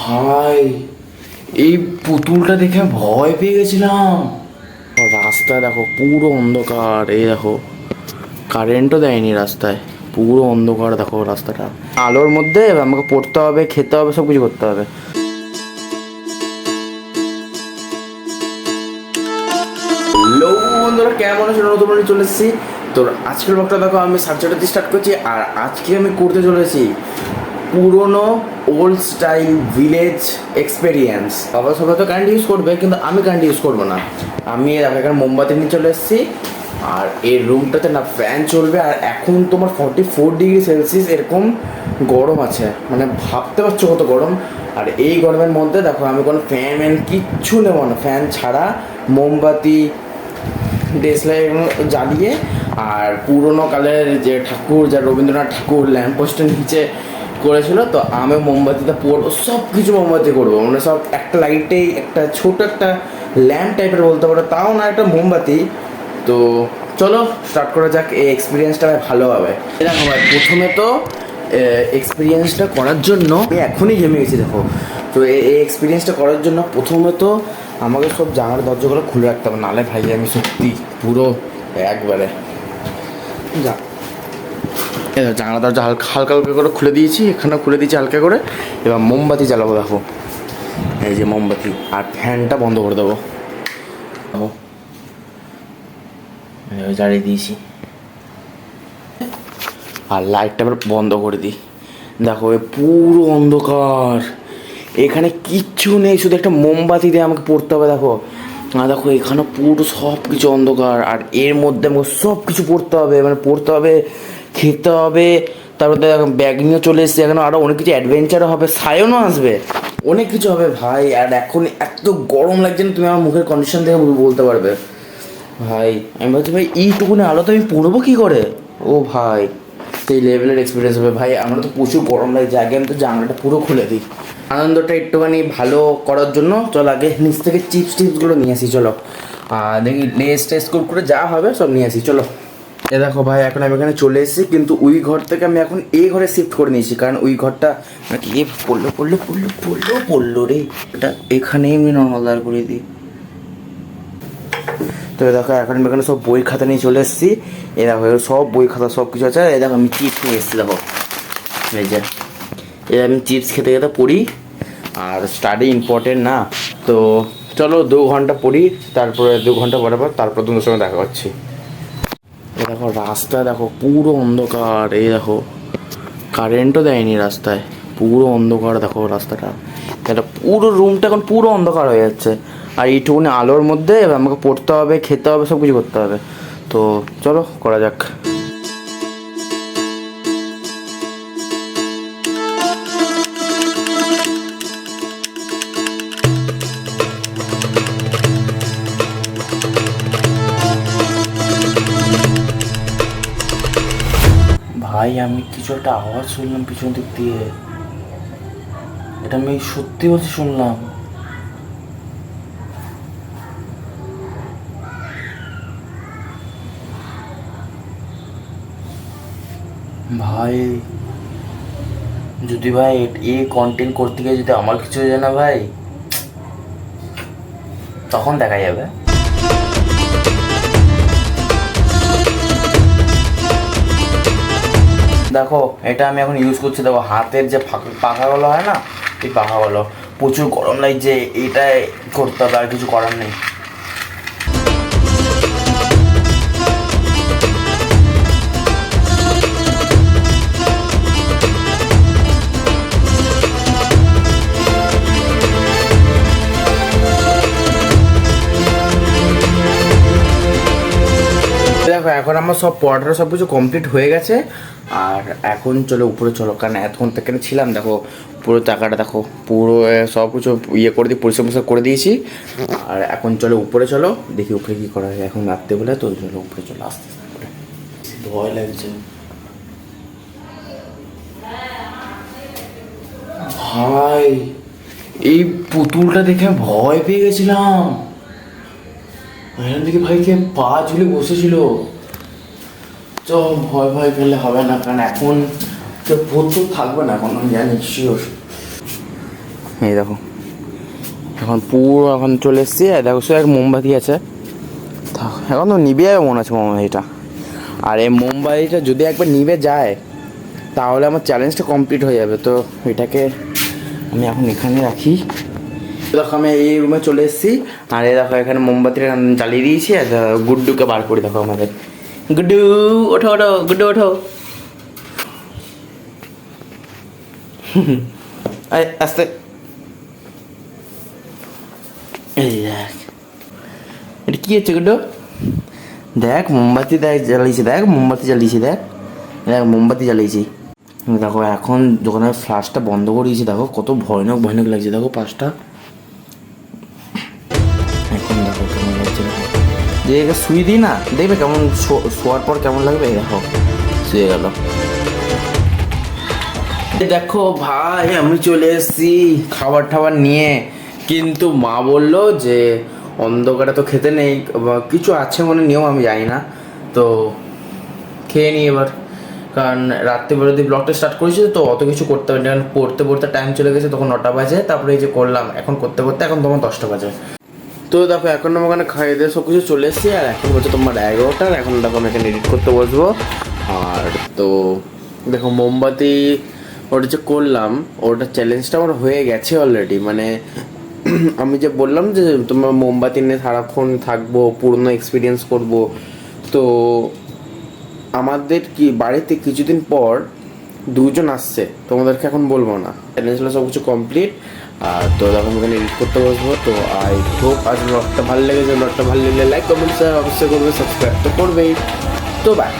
ভাই এই পুতুলটা দেখে ভয় পেয়ে গেছিলাম। রাস্তা দেখো পুরো অন্ধকার, এই দেখো কারেন্টও দেয়নি রাস্তায়, পুরো অন্ধকার দেখো রাস্তাটা। আলোর মধ্যে আমাকে পড়তে হবে, খেতে হবে, সব কিছু করতে হবে। হ্যালো বন্ধুরা, কেমন আছো? নতুন বাড়ি চলে এসেছি। তো আজকের ব্লগটা দেখো আমি 7:30 স্টার্ট করছি। আর আজকে আমি করতে চলেছি পুরোনো ওল্ড স্টাইল ভিলেজ এক্সপেরিয়েন্স। বাবা সবাই তো কারেন্ট ইউজ করবে, কিন্তু আমি কারেন্ট ইউজ করবো না। আমি এখানে মোমবাতি নিয়ে চলে এসেছি। আর এই রুমটাতে না ফ্যান চলবে। আর এখন তোমার 44°C এরকম গরম আছে, মানে ভাবতে পারছো কত গরম। আর এই গরমের মধ্যে দেখো আমি কোনো ফ্যান কিচ্ছু নেবো না, ফ্যান ছাড়া মোমবাতি ডেসলাইট জ্বালিয়ে আর পুরোনো কালের যে ঠাকুর, যা রবীন্দ্রনাথ ঠাকুর ল্যাম্পপোস্টের নিচে করেছিল, তো আমি মোমবাতিতে পড়বো, সব কিছু মোমবাতি করবো। মানে সব একটা লাইটেই একটা ছোট একটা ল্যাম্প টাইপের বলতে পারো, তাও না একটা মোমবাতি। তো চলো স্টার্ট করা যাক, এই এক্সপিরিয়েন্সটা ভালো হবে। দেখো ভাই, প্রথমে তো এক্সপিরিয়েন্সটা করার জন্য এখনই জমে গেছি দেখো। তো এই এক্সপিরিয়েন্সটা করার জন্য প্রথমে তো আমাকে সব জানার দরজাগুলো খুলে রাখতে হবে, নাহলে ভাই আমি সত্যি পুরো একবারে যা। জানালা দরজা হালকা হালকা হালকা করে খুলে দিয়েছি, এখানে খুলে দিয়েছি হালকা করে। এবার মোমবাতি জ্বালাবো দেখো, এই যে মোমবাতি। আর ফ্যানটা বন্ধ করে দেবো, জ্বালিয়ে দিয়েছি। আর লাইটটা এবার বন্ধ করে দিই। দেখো পুরো অন্ধকার, এখানে কিচ্ছু নেই, শুধু একটা মোমবাতি দিয়ে আমাকে পড়তে হবে। দেখো আর দেখো এখানে পুরো সব কিছু অন্ধকার। আর এর মধ্যে আমাকে সব কিছু পড়তে হবে, মানে পড়তে হবে, খেতে হবে। তারপরে দেখো ব্যাগ নিয়ে চলে এসেছি, এখানে আরও অনেক কিছু অ্যাডভেঞ্চারও হবে, সায়নও আসবে, অনেক কিছু হবে ভাই। আর এখন এত গরম লাগছে না, তুমি আমার মুখের কন্ডিশন দেখে বলতে পারবে ভাই। আমি ভাবছি ভাই এইটুকুনি আলোতে আমি পড়বো কী করে। ও ভাই সেই লেভেলের এক্সপিরিয়েন্স হবে ভাই। আমরা তো প্রচুর গরম লাগছে, আগে আমি তো জানলাটা পুরো খুলে দিই আনন্দটা একটুখানি ভালো করার জন্য। চলো আগে নিচ থেকে টিপসগুলো নিয়ে আসি, চলো দেখি লেস টেস্ট করে যা হবে সব নিয়ে আসি, চলো। এ দেখো ভাই, এখন আমি এখানে চলে এসেছি, কিন্তু ওই ঘর থেকে আমি এখন এই ঘরে শিফট করে নিয়েছি, কারণ ওই ঘরটা মানে কি পড়লো রে, এটা এখানেই আমি নর্মাল দাঁড় করে দিই। তো দেখো এখন আমি এখানে সব বই খাতা নিয়ে চলে এসেছি। এ দেখো সব বই খাতা সব কিছু আছে। এই দেখো আমি চিপস নিয়ে এসেছি, দেখো এই যে আমি চিপস খেতে খেতে পড়ি। আর স্টাডি ইম্পর্টেন্ট না, তো চলো 2 ঘন্টা পড়ি, তারপরে 2 ঘন্টা পরে তারপর তোমাদের সঙ্গে দেখা করছি। এই দেখো রাস্তা দেখো পুরো অন্ধকার, এই দেখো কারেন্টও দেয়নি রাস্তায়, পুরো অন্ধকার দেখো রাস্তাটা। এটা পুরো রুমটা এখন পুরো অন্ধকার হয়ে যাচ্ছে। আর এইটুকুনি আলোর মধ্যে আমাকে পড়তে হবে, খেতে হবে, সব কিছু করতে হবে। তো চলো করা যাক। ভাই আমি কিছু একটা আওয়াজ শুনলাম পিছন দিক দিয়ে, এটা আমি সত্যি বলছি শুনলাম। ভাই যদি ভাই এই কন্টেন্ট করতে গিয়ে যদি আমার কিছু হয়ে যায় না ভাই, তখন দেখা যাবে। দেখো এটা আমি এখন ইউজ করছি, দেখো হাতের যে পাখাগুলো হয় না, এই পাখাগুলো প্রচুর গরম লাগছে, এটাই করতে হবে, আর কিছু করার নেই। দেখো এখন আমার সব পড়াটা সব কিছু কমপ্লিট হয়ে গেছে। আর এখন চলো উপরে চলো, কারণ এতক্ষণ থেকে ছিলাম দেখো পুরো টাকাটা দেখো পুরো সব কিছু ইয়ে করে দিয়ে পরিষ্কার করে দিয়েছি। আর এখন চলো উপরে চলো, দেখি উপরে কী করা হয়। এখন রাত্রেবেলা তো চলো উপরে চলো, আস্তে আস্তে ভয় লাগছে ভাই। এই পুতুলটা দেখে ভয় পেয়ে গেছিলাম। এখান থেকে ভাই কে পা ঝুলে বসেছিল। তো ভয় ভয় পেলে হবে না, কারণ এখন তো ভূত থাকবে না, এখন আমি জানি শিওর। এই দেখো এখন পুরো এখন চলে এসছি। আর দেখো সে এক মোমবাতি আছে, এখন তো নিভে যাবে মনে আছে মোমবাতিটা। আর এই মোমবাতিটা যদি একবার নিভে যায় তাহলে আমার চ্যালেঞ্জটা কমপ্লিট হয়ে যাবে। তো এটাকে আমি এখন এখানে রাখি। দেখো আমি এই রুমে চলে এসেছি, আর এই দেখো এখানে মোমবাতিটা জ্বালিয়ে দিয়েছি। আর গুড্ডুকে বার করে দেখো আমাদের, গুড্ডু ওঠো ওঠো, গুড্ডু ওঠো। আস্তে, এই দেখ এটা কী হচ্ছে গুড্ডু, দেখ মোমবাতি দেখ জ্বালিয়েছি, দেখ মোমবাতি জ্বালিয়েছি, দেখ দেখ মোমবাতি জ্বালিয়েছি। দেখো এখন যখন আমি ফ্ল্যাশটা বন্ধ করিয়েছি দেখো কত ভয়ানক ভয়ানক লাগছে, দেখো পাশটা। এখন দেখো কেমন লাগছে, দেখো যে শুয়ে দিই না, দেখবে কেমন শোয়ার পর কেমন লাগবে। দেখো শুয়ে গেল। দেখো ভাই আমি চলে এসেছি খাবার টাবার নিয়ে, কিন্তু মা বললো যে অন্ধকারে তো খেতে নেই, কিছু আছে মনে নিয়ম আমি জানি না, তো খেয়ে নিই এবার। কারণ রাত্রিবেলা দিয়ে ব্লগটা স্টার্ট করেছি তো অত কিছু করতে পারি না, কারণ পড়তে পড়তে টাইম চলে গেছে, তখন 9টা বাজে। তারপরে এই যে করলাম এখন করতে করতে এখন তোমার 10টা বাজে। তো দেখো এখন আমার ওখানে খাইয়ে দিয়ে সব কিছু চলে এসেছি, আর এখন বলছে তোমার 11টার। এখন দেখো আমি এখানে এডিট করতে বসবো। আর তো দেখো মোমবাতি ওটা যে করলাম, ওটা চ্যালেঞ্জটা আমার হয়ে গেছে অলরেডি। মানে আমি যে বললাম যে তোমার মোমবাতি নিয়ে সারাক্ষণ থাকবো, পুরনো এক্সপিরিয়েন্স করব, তো আমাদের কি বাড়িতে কিছুদিন পর 2জন আসছে, তোমাদেরকে এখন বলবো না। চ্যালেঞ্জগুলো সব কিছু কমপ্লিট। আর তো তখন ওখানে এডিট করতে বসবো। তো আই হোপ আজ ব্লগটা ভালো লেগেছে। ব্লগটা ভালো লাগলে লাইক কমেন্ট শেয়ার অবশ্যই করবে, সাবস্ক্রাইব তো করবেই। তো বাই।